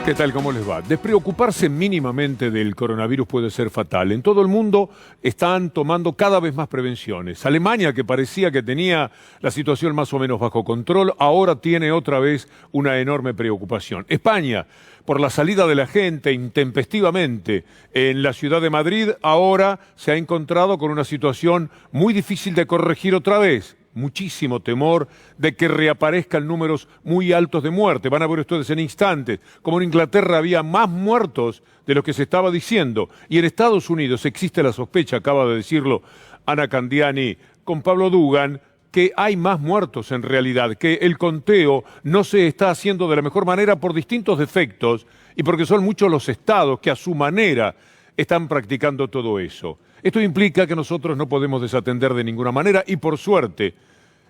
¿Qué tal? ¿Cómo les va? Despreocuparse mínimamente del coronavirus puede ser fatal. En todo el mundo están tomando cada vez más prevenciones. Alemania, que parecía que tenía la situación más o menos bajo control, ahora tiene otra vez una enorme preocupación. España, por la salida de la gente intempestivamente en la ciudad de Madrid, ahora se ha encontrado con una situación muy difícil de corregir otra vez. Muchísimo temor de que reaparezcan números muy altos de muerte. Van a ver ustedes en instantes como en Inglaterra había más muertos de lo que se estaba diciendo. Y en Estados Unidos existe la sospecha, acaba de decirlo Ana Candiani con Pablo Dugan, que hay más muertos en realidad, que el conteo no se está haciendo de la mejor manera por distintos defectos y porque son muchos los estados que a su manera están practicando todo eso. Esto implica que nosotros no podemos desatender de ninguna manera y por suerte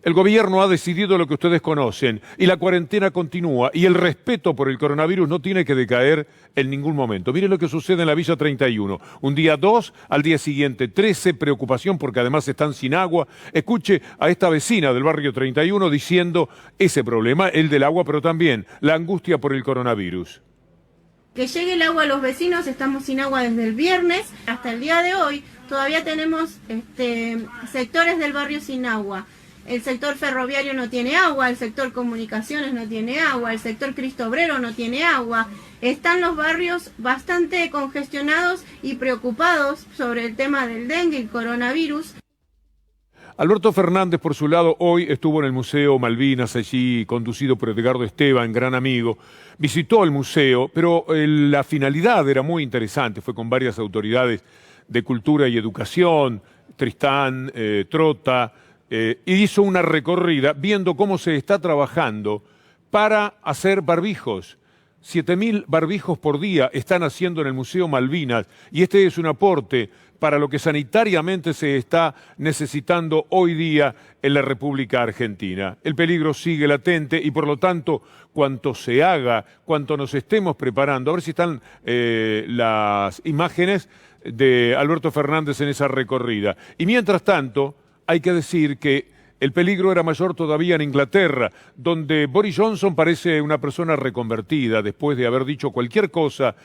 el gobierno ha decidido lo que ustedes conocen y la cuarentena continúa y el respeto por el coronavirus no tiene que decaer en ningún momento. Miren lo que sucede en la Villa 31. Un día 2, al día siguiente 13, preocupación porque además están sin agua. Escuche a esta vecina del barrio 31 diciendo ese problema, el del agua, pero también la angustia por el coronavirus. Que llegue el agua a los vecinos, estamos sin agua desde el viernes hasta el día de hoy. Todavía tenemos sectores del barrio sin agua. El sector ferroviario no tiene agua, el sector comunicaciones no tiene agua, el sector Cristo Obrero no tiene agua. Están los barrios bastante congestionados y preocupados sobre el tema del dengue y el coronavirus. Alberto Fernández, por su lado, hoy estuvo en el Museo Malvinas, allí conducido por Edgardo Esteban, gran amigo. Visitó el museo, pero la finalidad era muy interesante. Fue con varias autoridades de cultura y educación, Tristán, Trota, y hizo una recorrida viendo cómo se está trabajando para hacer barbijos. 7.000 barbijos por día están haciendo en el Museo Malvinas y este es un aporte para lo que sanitariamente se está necesitando hoy día en la República Argentina. El peligro sigue latente y por lo tanto, cuanto se haga, cuanto nos estemos preparando, a ver si están las imágenes de Alberto Fernández en esa recorrida. Y mientras tanto, hay que decir que el peligro era mayor todavía en Inglaterra, donde Boris Johnson parece una persona reconvertida después de haber dicho cualquier cosa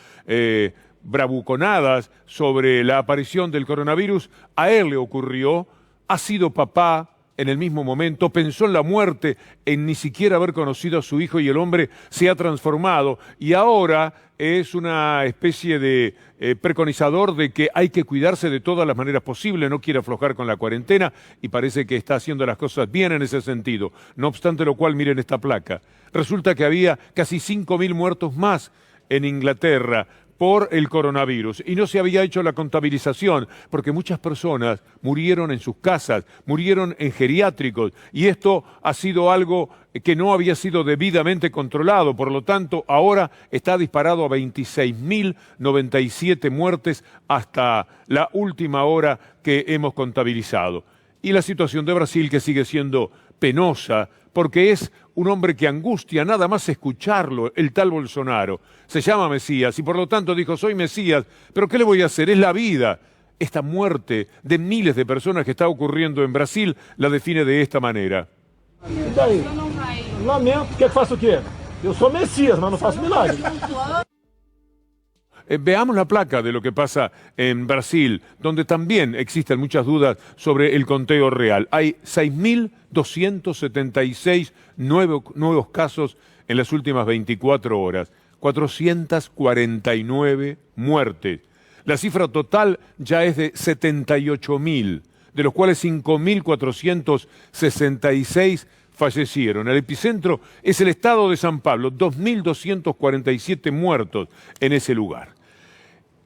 bravuconadas sobre la aparición del coronavirus. A él le ocurrió, ha sido papá en el mismo momento, pensó en la muerte, en ni siquiera haber conocido a su hijo y el hombre se ha transformado y ahora es una especie de preconizador de que hay que cuidarse de todas las maneras posibles, no quiere aflojar con la cuarentena y parece que está haciendo las cosas bien en ese sentido. No obstante lo cual, miren esta placa. Resulta que había casi 5.000 muertos más en Inglaterra por el coronavirus y no se había hecho la contabilización porque muchas personas murieron en sus casas, murieron en geriátricos y esto ha sido algo que no había sido debidamente controlado, por lo tanto ahora está disparado a 26.097 muertes hasta la última hora que hemos contabilizado. Y la situación de Brasil que sigue siendo penosa, porque es un hombre que angustia nada más escucharlo, el tal Bolsonaro. Se llama Mesías y por lo tanto dijo, soy Mesías, pero ¿qué le voy a hacer? Es la vida. Esta muerte de miles de personas que está ocurriendo en Brasil la define de esta manera. E daí? Lamento, quer que faça o quê? Eu sou Messias, mas não faço milagre. Veamos la placa de lo que pasa en Brasil, donde también existen muchas dudas sobre el conteo real. Hay 6.276 nuevos casos en las últimas 24 horas, 449 muertes. La cifra total ya es de 78.000, de los cuales 5.466 fallecieron. El epicentro es el estado de San Pablo, 2.247 muertos en ese lugar.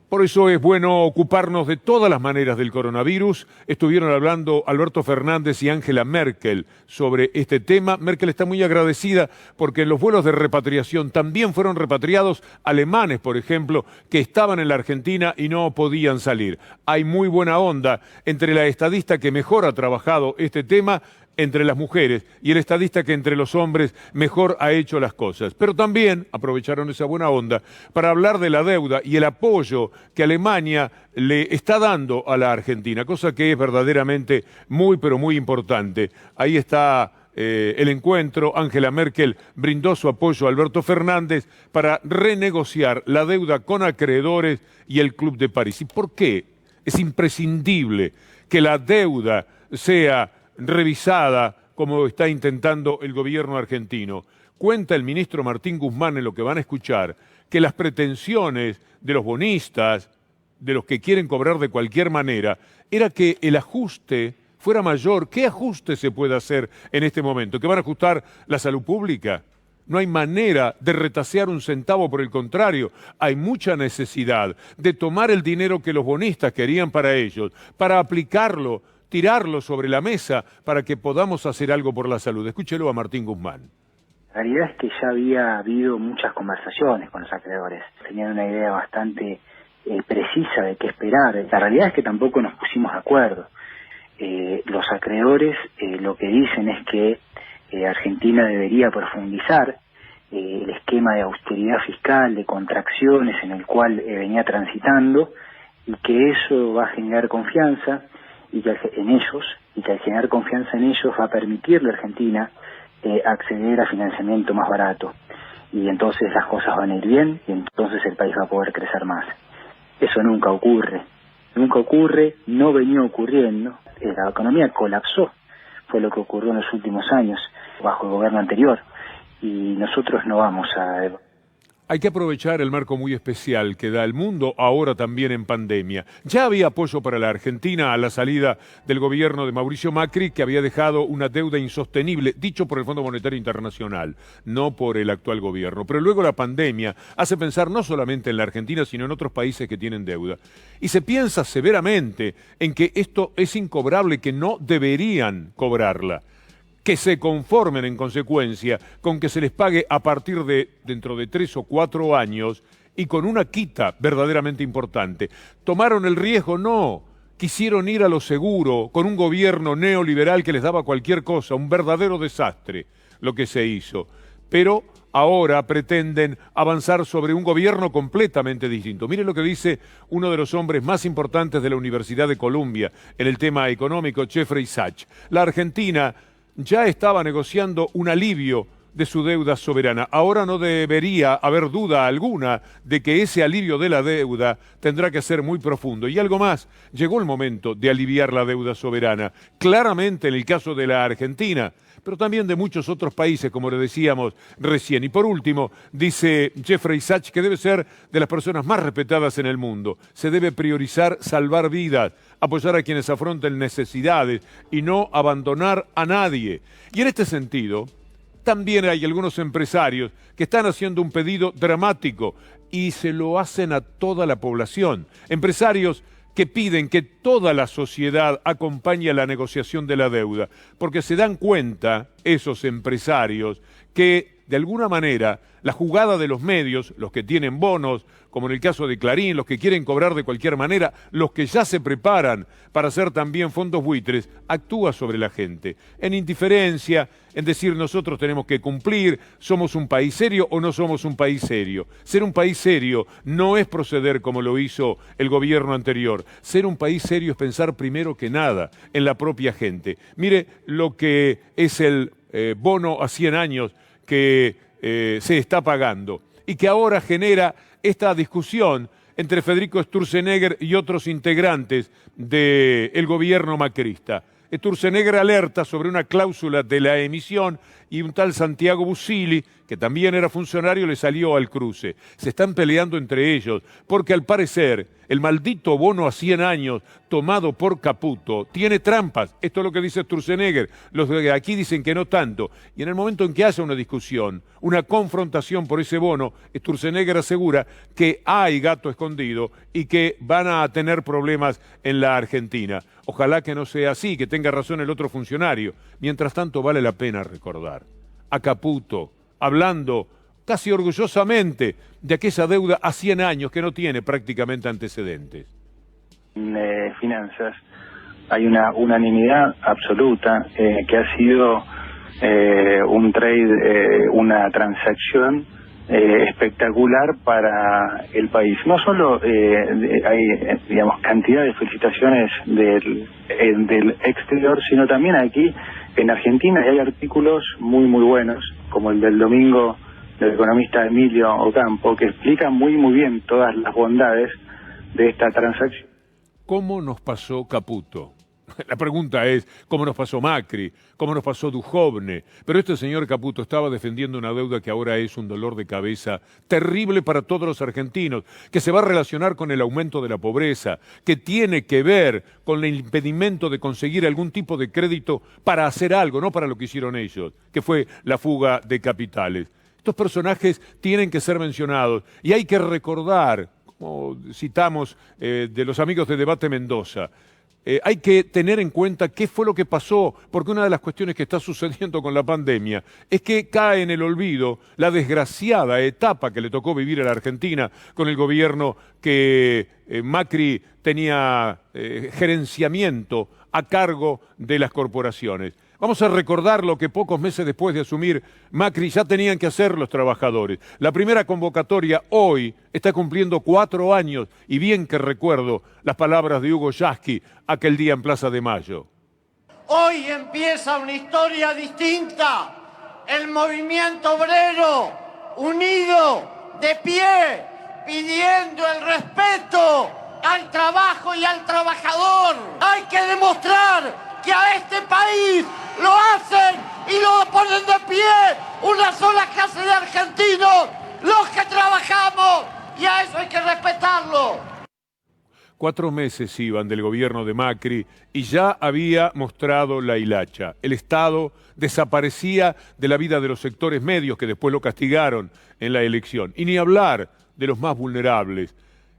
Por eso es bueno ocuparnos de todas las maneras del coronavirus. Estuvieron hablando Alberto Fernández y Angela Merkel sobre este tema. Merkel está muy agradecida porque en los vuelos de repatriación también fueron repatriados alemanes, por ejemplo, que estaban en la Argentina y no podían salir. Hay muy buena onda entre la estadista que mejor ha trabajado este tema entre las mujeres y el estadista que entre los hombres mejor ha hecho las cosas. Pero también aprovecharon esa buena onda para hablar de la deuda y el apoyo que Alemania le está dando a la Argentina, cosa que es verdaderamente muy, pero muy importante. Ahí está el encuentro, Angela Merkel brindó su apoyo a Alberto Fernández para renegociar la deuda con acreedores y el Club de París. ¿Y por qué es imprescindible que la deuda sea revisada como está intentando el gobierno argentino? Cuenta el ministro Martín Guzmán, en lo que van a escuchar, que las pretensiones de los bonistas, de los que quieren cobrar de cualquier manera, era que el ajuste fuera mayor. ¿Qué ajuste se puede hacer en este momento? ¿Que van a ajustar la salud pública? No hay manera de retasear un centavo, por el contrario, hay mucha necesidad de tomar el dinero que los bonistas querían para ellos, para aplicarlo, tirarlo sobre la mesa, para que podamos hacer algo por la salud. Escúchelo a Martín Guzmán. La realidad es que ya había habido muchas conversaciones con los acreedores. Tenían una idea bastante precisa de qué esperar. La realidad es que tampoco nos pusimos de acuerdo. Los acreedores lo que dicen es que Argentina debería profundizar el esquema de austeridad fiscal, de contracciones en el cual venía transitando, y que eso va a generar confianza en ellos, y que al generar confianza en ellos va a permitirle a Argentina acceder a financiamiento más barato, y entonces las cosas van a ir bien y entonces el país va a poder crecer más. Eso nunca ocurre, no venía ocurriendo. La economía colapsó, fue lo que ocurrió en los últimos años bajo el gobierno anterior, y nosotros no vamos a... Hay que aprovechar el marco muy especial que da el mundo ahora también en pandemia. Ya había apoyo para la Argentina a la salida del gobierno de Mauricio Macri, que había dejado una deuda insostenible, dicho por el Fondo Monetario Internacional, no por el actual gobierno. Pero luego la pandemia hace pensar no solamente en la Argentina, sino en otros países que tienen deuda. Y se piensa severamente en que esto es incobrable, que no deberían cobrarla, que se conformen en consecuencia con que se les pague a partir de dentro de 3 o 4 años y con una quita verdaderamente importante. ¿Tomaron el riesgo? No. Quisieron ir a lo seguro con un gobierno neoliberal que les daba cualquier cosa, un verdadero desastre lo que se hizo. Pero ahora pretenden avanzar sobre un gobierno completamente distinto. Miren lo que dice uno de los hombres más importantes de la Universidad de Columbia en el tema económico, Jeffrey Sachs. La Argentina ya estaba negociando un alivio de su deuda soberana. Ahora no debería haber duda alguna de que ese alivio de la deuda tendrá que ser muy profundo. Y algo más, llegó el momento de aliviar la deuda soberana. Claramente en el caso de la Argentina, pero también de muchos otros países, como le decíamos recién. Y por último, dice Jeffrey Sachs, que debe ser de las personas más respetadas en el mundo. Se debe priorizar salvar vidas, apoyar a quienes afronten necesidades y no abandonar a nadie. Y en este sentido, también hay algunos empresarios que están haciendo un pedido dramático y se lo hacen a toda la población. Empresarios que piden que toda la sociedad acompañe la negociación de la deuda, porque se dan cuenta, esos empresarios, que de alguna manera la jugada de los medios, los que tienen bonos, como en el caso de Clarín, los que quieren cobrar de cualquier manera, los que ya se preparan para hacer también fondos buitres, actúa sobre la gente. En indiferencia, en decir nosotros tenemos que cumplir, somos un país serio o no somos un país serio. Ser un país serio no es proceder como lo hizo el gobierno anterior. Ser un país serio es pensar primero que nada en la propia gente. Mire lo que es el bono a 100 años que se está pagando y que ahora genera esta discusión entre Federico Sturzenegger y otros integrantes del gobierno macrista. Sturzenegger alerta sobre una cláusula de la emisión y un tal Santiago Busili, que también era funcionario, le salió al cruce. Se están peleando entre ellos porque al parecer el maldito bono a 100 años tomado por Caputo tiene trampas. Esto es lo que dice Sturzenegger. Los de aquí dicen que no tanto. Y en el momento en que haya una discusión, una confrontación por ese bono, Sturzenegger asegura que hay gato escondido y que van a tener problemas en la Argentina. Ojalá que no sea así, que tenga razón el otro funcionario. Mientras tanto, vale la pena recordar a Caputo hablando casi orgullosamente de aquella deuda a 100 años que no tiene prácticamente antecedentes. En finanzas hay una unanimidad absoluta que ha sido un trade, una transacción espectacular para el país. No solo hay, digamos, cantidad de felicitaciones del exterior, sino también aquí En Argentina hay artículos muy buenos, como el del domingo del economista Emilio Ocampo, que explica muy bien todas las bondades de esta transacción. ¿Cómo nos pasó Caputo? La pregunta es, ¿cómo nos pasó Macri? ¿Cómo nos pasó Duhovne? Pero este señor Caputo estaba defendiendo una deuda que ahora es un dolor de cabeza terrible para todos los argentinos, que se va a relacionar con el aumento de la pobreza, que tiene que ver con el impedimento de conseguir algún tipo de crédito para hacer algo, no para lo que hicieron ellos, que fue la fuga de capitales. Estos personajes tienen que ser mencionados y hay que recordar, como citamos de los amigos de Debate Mendoza, hay que tener en cuenta qué fue lo que pasó, porque una de las cuestiones que está sucediendo con la pandemia es que cae en el olvido la desgraciada etapa que le tocó vivir a la Argentina con el gobierno que Macri tenía gerenciamiento a cargo de las corporaciones. Vamos a recordar lo que pocos meses después de asumir Macri ya tenían que hacer los trabajadores. La primera convocatoria hoy está cumpliendo 4 años y bien que recuerdo las palabras de Hugo Yasky aquel día en Plaza de Mayo. Hoy empieza una historia distinta. El movimiento obrero unido, de pie, pidiendo el respeto al trabajo y al trabajador. Hay que demostrar que a este país lo hacen y lo ponen de pie una sola clase de argentinos, los que trabajamos, y a eso hay que respetarlo. 4 meses iban del gobierno de Macri y ya había mostrado la hilacha. El Estado desaparecía de la vida de los sectores medios que después lo castigaron en la elección. Y ni hablar de los más vulnerables.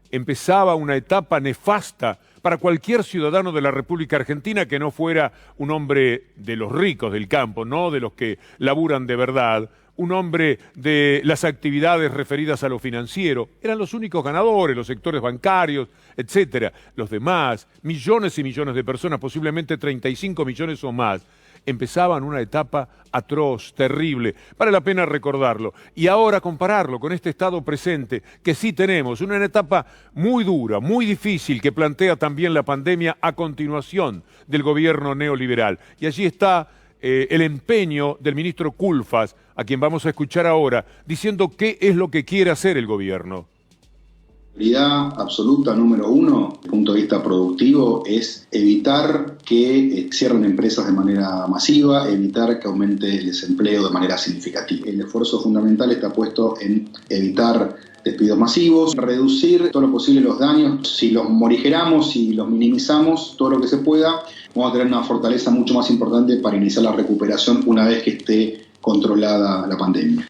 Empezaba una etapa nefasta para cualquier ciudadano de la República Argentina que no fuera un hombre de los ricos del campo, no de los que laburan de verdad, un hombre de las actividades referidas a lo financiero. Eran los únicos ganadores, los sectores bancarios, etcétera. Los demás, millones y millones de personas, posiblemente 35 millones o más, empezaban una etapa atroz, terrible. Vale la pena recordarlo. Y ahora compararlo con este estado presente, que sí tenemos, una etapa muy dura, muy difícil, que plantea también la pandemia a continuación del gobierno neoliberal. Y allí está el empeño del ministro Culfas, a quien vamos a escuchar ahora, diciendo qué es lo que quiere hacer el gobierno. La prioridad absoluta número 1, desde el punto de vista productivo, es evitar que cierren empresas de manera masiva, evitar que aumente el desempleo de manera significativa. El esfuerzo fundamental está puesto en evitar despidos masivos, reducir todo lo posible los daños. Si los morigeramos y los minimizamos todo lo que se pueda, vamos a tener una fortaleza mucho más importante para iniciar la recuperación una vez que esté controlada la pandemia.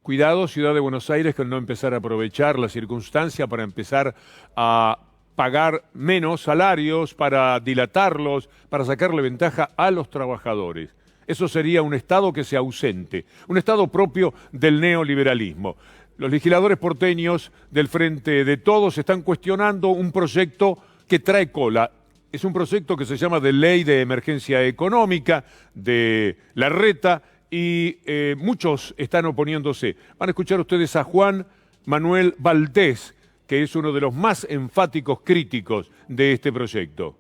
Cuidado, Ciudad de Buenos Aires, con no empezar a aprovechar la circunstancia para empezar a pagar menos salarios, para dilatarlos, para sacarle ventaja a los trabajadores. Eso sería un Estado que se ausente, un Estado propio del neoliberalismo. Los legisladores porteños del Frente de Todos están cuestionando un proyecto que trae cola. Es un proyecto que se llama de Ley de Emergencia Económica, de Larreta, y muchos están oponiéndose. Van a escuchar ustedes a Juan Manuel Valdés, que es uno de los más enfáticos críticos de este proyecto.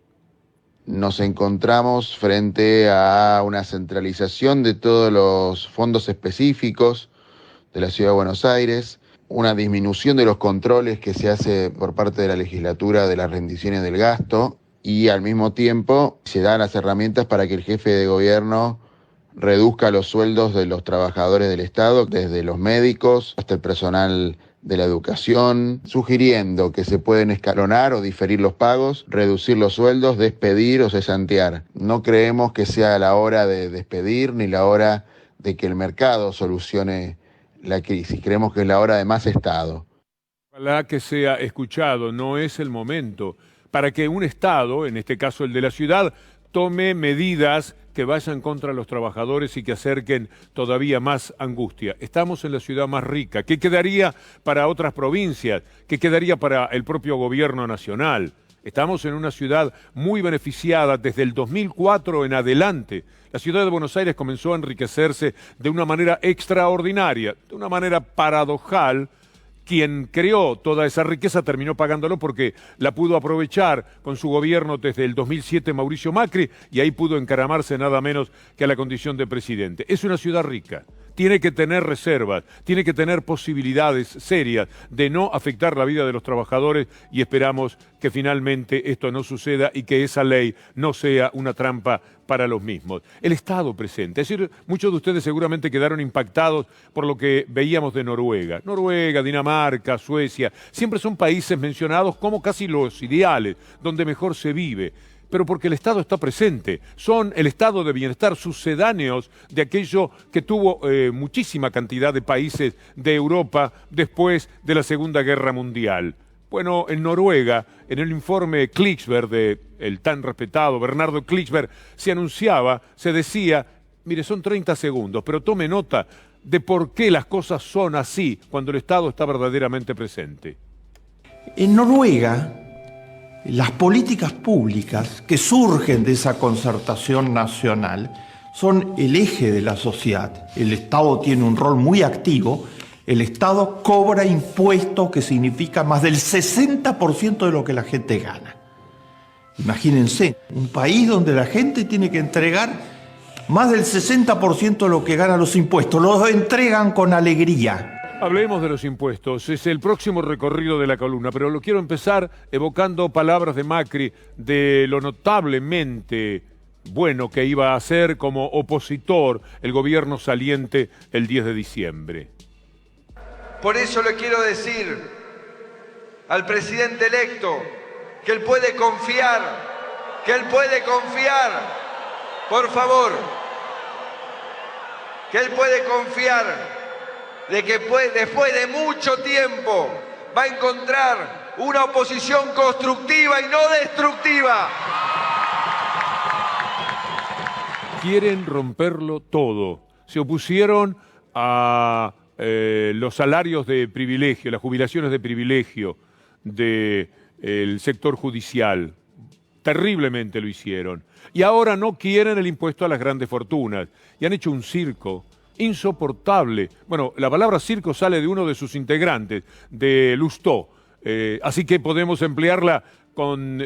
Nos encontramos frente a una centralización de todos los fondos específicos de la Ciudad de Buenos Aires, una disminución de los controles que se hace por parte de la legislatura de las rendiciones del gasto, y al mismo tiempo se dan las herramientas para que el jefe de gobierno reduzca los sueldos de los trabajadores del Estado, desde los médicos hasta el personal de la educación, sugiriendo que se pueden escalonar o diferir los pagos, reducir los sueldos, despedir o cesantear. No creemos que sea la hora de despedir ni la hora de que el mercado solucione la crisis. Creemos que es la hora de más Estado. Ojalá que sea escuchado, no es el momento para que un Estado, en este caso el de la ciudad, tome medidas que vayan contra los trabajadores y que acerquen todavía más angustia. Estamos en la ciudad más rica. ¿Qué quedaría para otras provincias? ¿Qué quedaría para el propio gobierno nacional? Estamos en una ciudad muy beneficiada desde el 2004 en adelante. La ciudad de Buenos Aires comenzó a enriquecerse de una manera extraordinaria, de una manera paradojal, quien creó toda esa riqueza terminó pagándolo porque la pudo aprovechar con su gobierno desde el 2007 Mauricio Macri y ahí pudo encaramarse nada menos que a la condición de presidente. Es una ciudad rica, tiene que tener reservas, tiene que tener posibilidades serias de no afectar la vida de los trabajadores y esperamos que finalmente esto no suceda y que esa ley no sea una trampa para los mismos. El Estado presente, es decir, muchos de ustedes seguramente quedaron impactados por lo que veíamos de Noruega. Noruega, Dinamarca, Suecia, siempre son países mencionados como casi los ideales, donde mejor se vive. Pero porque el Estado está presente, son el estado de bienestar sucedáneos de aquello que tuvo muchísima cantidad de países de Europa después de la Segunda Guerra Mundial. Bueno, en Noruega, en el informe Kliksberg del tan respetado Bernardo Kliksberg, se anunciaba, se decía, mire, son 30 segundos, pero tome nota de por qué las cosas son así cuando el Estado está verdaderamente presente. En Noruega, las políticas públicas que surgen de esa concertación nacional son el eje de la sociedad. El Estado tiene un rol muy activo. El Estado cobra impuestos que significa más del 60% de lo que la gente gana. Imagínense, un país donde la gente tiene que entregar más del 60% de lo que gana los impuestos. Los entregan con alegría. Hablemos de los impuestos, es el próximo recorrido de la columna, pero lo quiero empezar evocando palabras de Macri de lo notablemente bueno que iba a hacer como opositor el gobierno saliente el 10 de diciembre. Por eso le quiero decir al presidente electo que él puede confiar, por favor, que él puede confiar de que después de mucho tiempo va a encontrar una oposición constructiva y no destructiva. Quieren romperlo todo. Se opusieron a los salarios de privilegio, las jubilaciones de privilegio del sector judicial. Terriblemente lo hicieron. Y ahora no quieren el impuesto a las grandes fortunas. Y han hecho un circo insoportable. Bueno, la palabra circo sale de uno de sus integrantes, de Lustó. Así que podemos emplearla con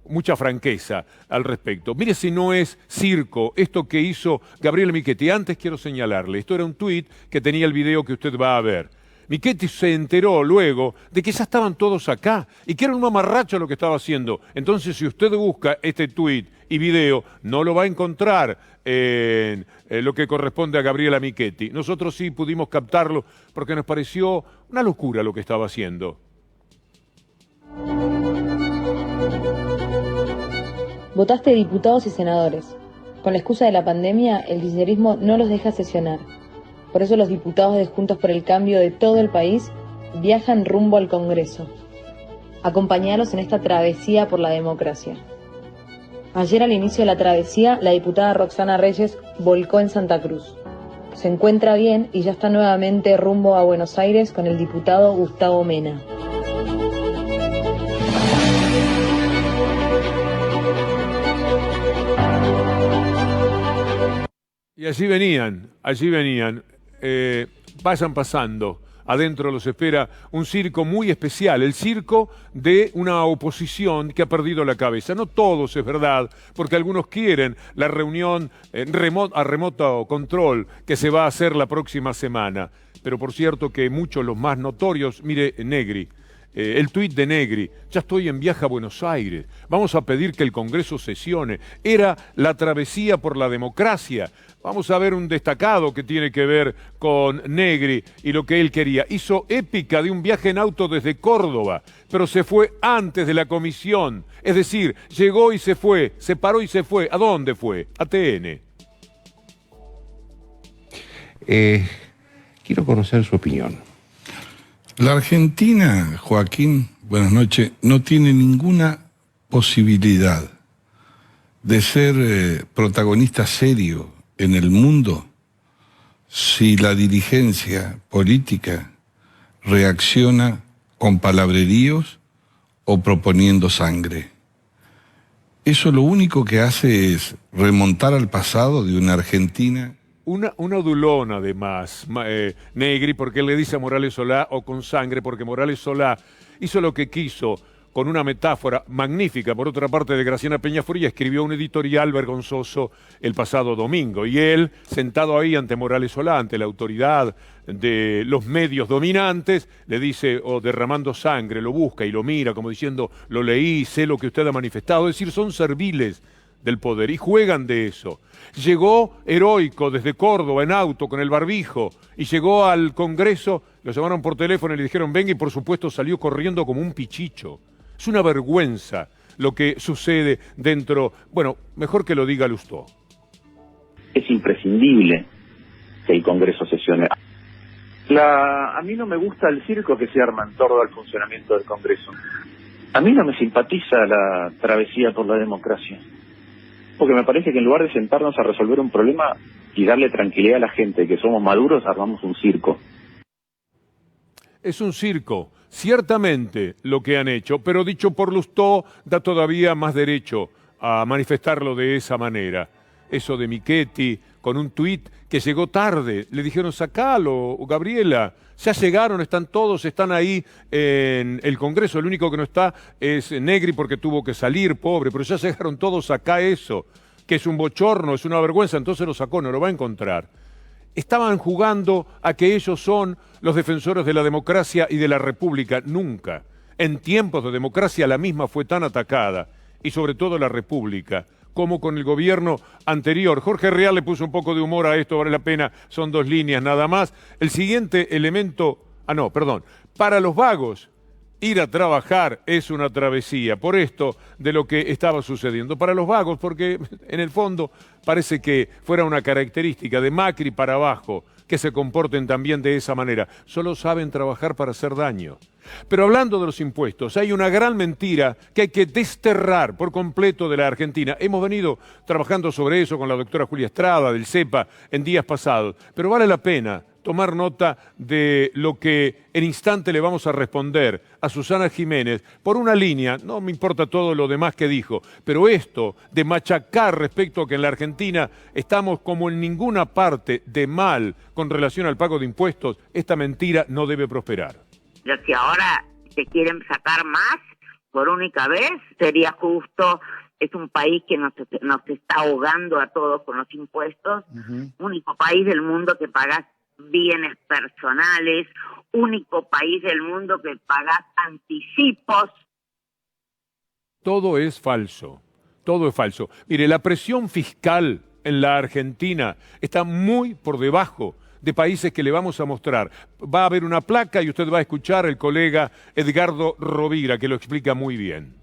mucha franqueza al respecto. Mire si no es circo esto que hizo Gabriela Michetti. Antes quiero señalarle, esto era un tuit que tenía el video que usted va a ver. Michetti se enteró luego de que ya estaban todos acá y que era un mamarracho lo que estaba haciendo. Entonces, si usted busca este tuit y video, no lo va a encontrar en lo que corresponde a Gabriela Michetti. Nosotros sí pudimos captarlo porque nos pareció una locura lo que estaba haciendo. Votaste diputados y senadores. Con la excusa de la pandemia, el kirchnerismo no los deja sesionar. Por eso los diputados de Juntos por el Cambio de todo el país viajan rumbo al Congreso. Acompañalos en esta travesía por la democracia. Ayer al inicio de la travesía, la diputada Roxana Reyes volcó en Santa Cruz. Se encuentra bien y ya está nuevamente rumbo a Buenos Aires con el diputado Gustavo Mena. Y allí venían. Vayan pasando. Adentro los espera un circo muy especial, el circo de una oposición que ha perdido la cabeza. No todos, es verdad, porque algunos quieren la reunión a remoto control que se va a hacer la próxima semana. Pero por cierto que muchos, los más notorios, mire Negri, el tuit de Negri, ya estoy en viaje a Buenos Aires, vamos a pedir que el Congreso sesione. Era la travesía por la democracia. Vamos a ver un destacado que tiene que ver con Negri y lo que él quería. Hizo épica de un viaje en auto desde Córdoba, pero se fue antes de la comisión. Es decir, llegó y se fue, se paró y se fue. ¿A dónde fue? A TN. Quiero conocer su opinión. La Argentina, Joaquín, buenas noches, no tiene ninguna posibilidad de ser protagonista serio en el mundo si la dirigencia política reacciona con palabreríos o proponiendo sangre. Eso lo único que hace es remontar al pasado de una Argentina Una adulón además, Negri, porque él le dice a Morales Solá o con sangre, porque Morales Solá hizo lo que quiso con una metáfora magnífica, por otra parte, de Graciana Peñafort, escribió un editorial vergonzoso el pasado domingo. Y él, sentado ahí ante Morales Solá, ante la autoridad de los medios dominantes, le dice, o derramando sangre, lo busca y lo mira como diciendo, lo leí, sé lo que usted ha manifestado. Es decir, son serviles del poder y juegan de eso. Llegó heroico desde Córdoba en auto con el barbijo y llegó al Congreso, lo llamaron por teléfono y le dijeron venga y por supuesto salió corriendo como un pichicho. Es una vergüenza lo que sucede dentro, bueno, mejor que lo diga Lustó. Es imprescindible que el Congreso sesione. A mí no me gusta el circo que se arma en torno al funcionamiento del Congreso. A mí no me simpatiza la travesía por la democracia. Porque me parece que en lugar de sentarnos a resolver un problema y darle tranquilidad a la gente, que somos maduros, armamos un circo. Es un circo, ciertamente lo que han hecho, pero dicho por Lustó da todavía más derecho a manifestarlo de esa manera. Eso de Michetti, con un tuit que llegó tarde, le dijeron sacalo, Gabriela, ya llegaron, están todos, están ahí en el Congreso, el único que no está es Negri porque tuvo que salir, pobre, pero ya llegaron todos acá eso, que es un bochorno, es una vergüenza, entonces lo sacó, no lo va a encontrar. Estaban jugando a que ellos son los defensores de la democracia y de la república. Nunca. En tiempos de democracia la misma fue tan atacada, y sobre todo la república, como con el gobierno anterior. Jorge Real le puso un poco de humor a esto, vale la pena, son 2 líneas nada más. El siguiente elemento, para los vagos, ir a trabajar es una travesía, por esto de lo que estaba sucediendo. Para los vagos, porque en el fondo parece que fuera una característica de Macri para abajo, que se comporten también de esa manera. Solo saben trabajar para hacer daño. Pero hablando de los impuestos, hay una gran mentira que hay que desterrar por completo de la Argentina. Hemos venido trabajando sobre eso con la doctora Julia Estrada del CEPA en días pasados, pero vale la pena tomar nota de lo que en instante le vamos a responder a Susana Jiménez por una línea, no me importa todo lo demás que dijo, pero esto de machacar respecto a que en la Argentina estamos como en ninguna parte de mal con relación al pago de impuestos, esta mentira no debe prosperar. Lo que ahora se quieren sacar más por única vez sería justo. Es un país que nos está ahogando a todos con los impuestos, único país del mundo que paga bienes personales, único país del mundo que paga anticipos. Todo es falso, todo es falso. Mire, la presión fiscal en la Argentina está muy por debajo de países que le vamos a mostrar. Va a haber una placa y usted va a escuchar al colega Edgardo Rovira, que lo explica muy bien.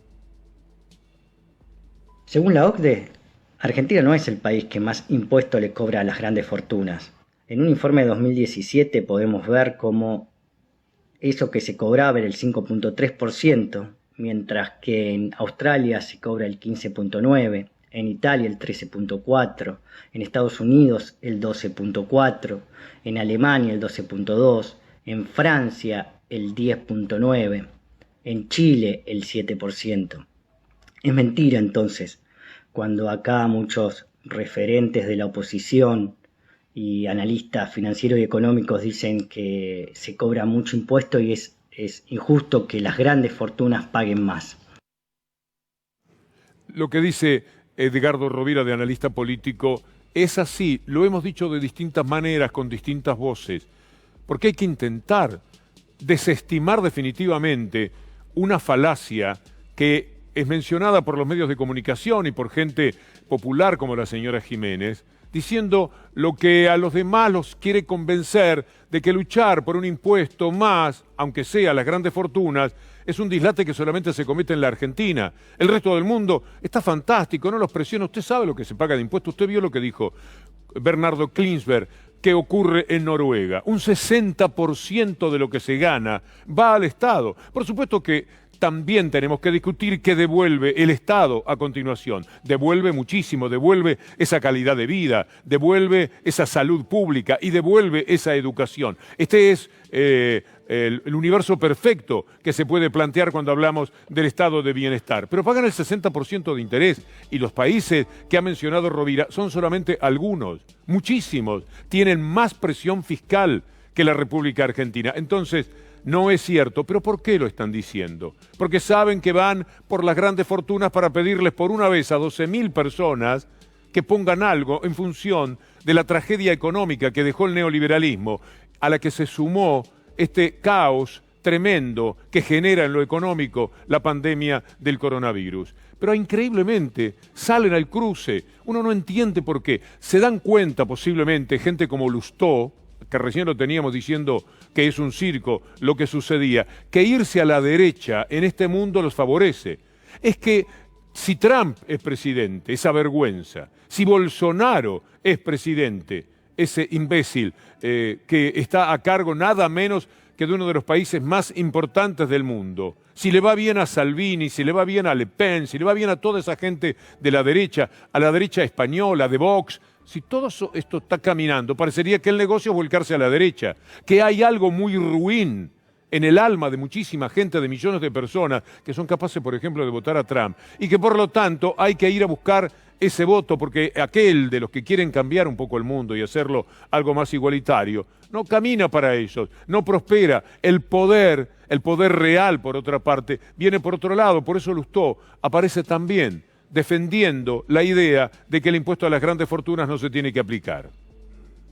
Según la OCDE, Argentina no es el país que más impuesto le cobra a las grandes fortunas. En un informe de 2017 podemos ver cómo eso que se cobraba era el 5.3%, mientras que en Australia se cobra el 15.9%, en Italia el 13.4%, en Estados Unidos el 12.4%, en Alemania el 12.2%, en Francia el 10.9%, en Chile el 7%. Es mentira entonces, cuando acá muchos referentes de la oposición y analistas financieros y económicos dicen que se cobra mucho impuesto y es injusto que las grandes fortunas paguen más. Lo que dice Edgardo Rovira, de analista político, es así. Lo hemos dicho de distintas maneras, con distintas voces, porque hay que intentar desestimar definitivamente una falacia que es mencionada por los medios de comunicación y por gente popular como la señora Jiménez, diciendo lo que a los demás los quiere convencer de que luchar por un impuesto más, aunque sea las grandes fortunas, es un dislate que solamente se comete en la Argentina. El resto del mundo está fantástico, no los presiona. Usted sabe lo que se paga de impuestos. Usted vio lo que dijo Bernardo Klinsberg, que ocurre en Noruega. Un 60% de lo que se gana va al Estado. Por supuesto que también tenemos que discutir qué devuelve el Estado a continuación. Devuelve muchísimo, devuelve esa calidad de vida, devuelve esa salud pública y devuelve esa educación. Este es el universo perfecto que se puede plantear cuando hablamos del estado de bienestar. Pero pagan el 60% de interés y los países que ha mencionado Rovira son solamente algunos, muchísimos, tienen más presión fiscal que la República Argentina. Entonces, no es cierto. ¿Pero por qué lo están diciendo? Porque saben que van por las grandes fortunas para pedirles por una vez a 12.000 personas que pongan algo en función de la tragedia económica que dejó el neoliberalismo, a la que se sumó este caos tremendo que genera en lo económico la pandemia del coronavirus. Pero increíblemente salen al cruce, uno no entiende por qué. Se dan cuenta posiblemente gente como Lustó, que recién lo teníamos diciendo que es un circo lo que sucedía, que irse a la derecha en este mundo los favorece. Es que si Trump es presidente, esa vergüenza, si Bolsonaro es presidente, ese imbécil que está a cargo nada menos que de uno de los países más importantes del mundo, si le va bien a Salvini, si le va bien a Le Pen, si le va bien a toda esa gente de la derecha, a la derecha española, de Vox, si todo esto está caminando, parecería que el negocio es volcarse a la derecha, que hay algo muy ruin en el alma de muchísima gente, de millones de personas, que son capaces, por ejemplo, de votar a Trump, y que por lo tanto hay que ir a buscar ese voto, porque aquel de los que quieren cambiar un poco el mundo y hacerlo algo más igualitario, no camina para ellos, no prospera. El poder real, por otra parte, viene por otro lado. Por eso Lustó aparece también defendiendo la idea de que el impuesto a las grandes fortunas no se tiene que aplicar.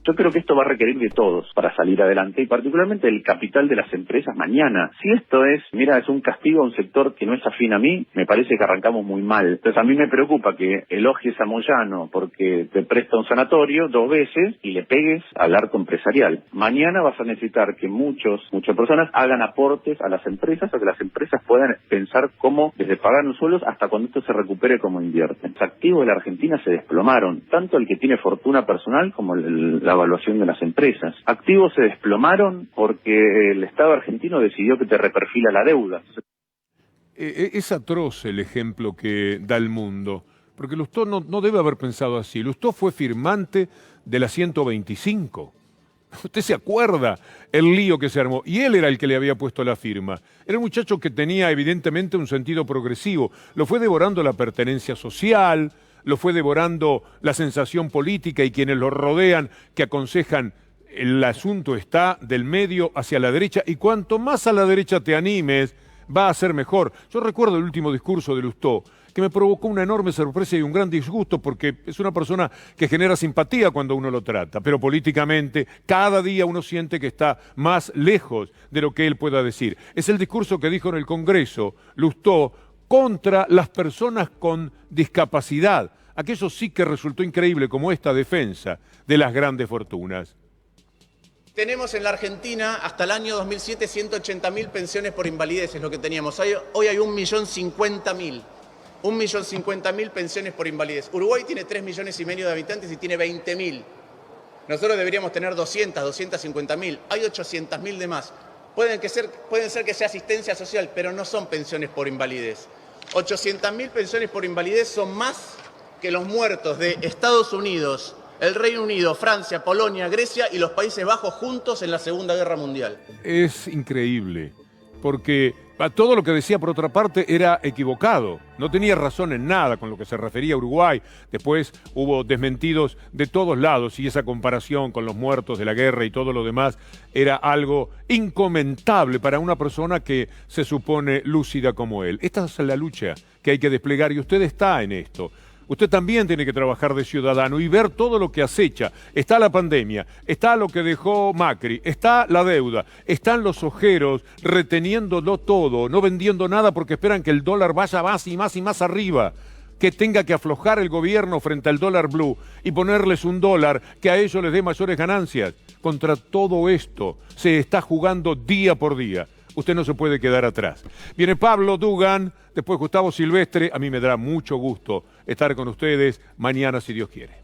Yo creo que esto va a requerir de todos para salir adelante y particularmente del capital de las empresas mañana. Si esto es un castigo a un sector que no es afín a mí, me parece que arrancamos muy mal. Entonces a mí me preocupa que elogies a Moyano porque te presta un sanatorio 2 veces y le pegues al arco empresarial. Mañana vas a necesitar que muchas personas hagan aportes a las empresas o que las empresas puedan pensar cómo desde pagar los sueldos hasta cuando esto se recupere como invierten. Los activos de la Argentina se desplomaron, tanto el que tiene fortuna personal como la evaluación de las empresas. Activos se desplomaron porque el Estado argentino decidió que te reperfila la deuda. Es atroz el ejemplo que da el mundo, porque Lustó no debe haber pensado así. Lustó fue firmante de la 125. Usted se acuerda el lío que se armó, y él era el que le había puesto la firma. Era un muchacho que tenía evidentemente un sentido progresivo. Lo fue devorando la pertenencia social, lo fue devorando la sensación política y quienes lo rodean que aconsejan el asunto está del medio hacia la derecha y cuanto más a la derecha te animes va a ser mejor. Yo recuerdo el último discurso de Lustó que me provocó una enorme sorpresa y un gran disgusto porque es una persona que genera simpatía cuando uno lo trata, pero políticamente cada día uno siente que está más lejos de lo que él pueda decir. Es el discurso que dijo en el Congreso Lustó contra las personas con discapacidad. Aquello sí que resultó increíble, como esta defensa de las grandes fortunas. Tenemos en la Argentina hasta el año 2007 180.000 pensiones por invalidez, es lo que teníamos. Hoy hay 1.050.000. 1.050.000 pensiones por invalidez. Uruguay tiene 3,5 millones de habitantes y tiene 20.000. Nosotros deberíamos tener 250.000. Hay 800.000 de más. Pueden ser que sea asistencia social, pero no son pensiones por invalidez. 800.000 pensiones por invalidez son más que los muertos de Estados Unidos, el Reino Unido, Francia, Polonia, Grecia y los Países Bajos juntos en la Segunda Guerra Mundial. Es increíble, porque todo lo que decía por otra parte era equivocado. No tenía razón en nada con lo que se refería a Uruguay. Después hubo desmentidos de todos lados y esa comparación con los muertos de la guerra y todo lo demás era algo incomentable para una persona que se supone lúcida como él. Esta es la lucha que hay que desplegar y usted está en esto. Usted también tiene que trabajar de ciudadano y ver todo lo que acecha. Está la pandemia, está lo que dejó Macri, está la deuda, están los ojeros reteniéndolo todo, no vendiendo nada porque esperan que el dólar vaya más y más y más arriba, que tenga que aflojar el gobierno frente al dólar blue y ponerles un dólar que a ellos les dé mayores ganancias. Contra todo esto se está jugando día por día. Usted no se puede quedar atrás. Viene Pablo Dugan, después Gustavo Silvestre. A mí me dará mucho gusto estar con ustedes mañana si Dios quiere.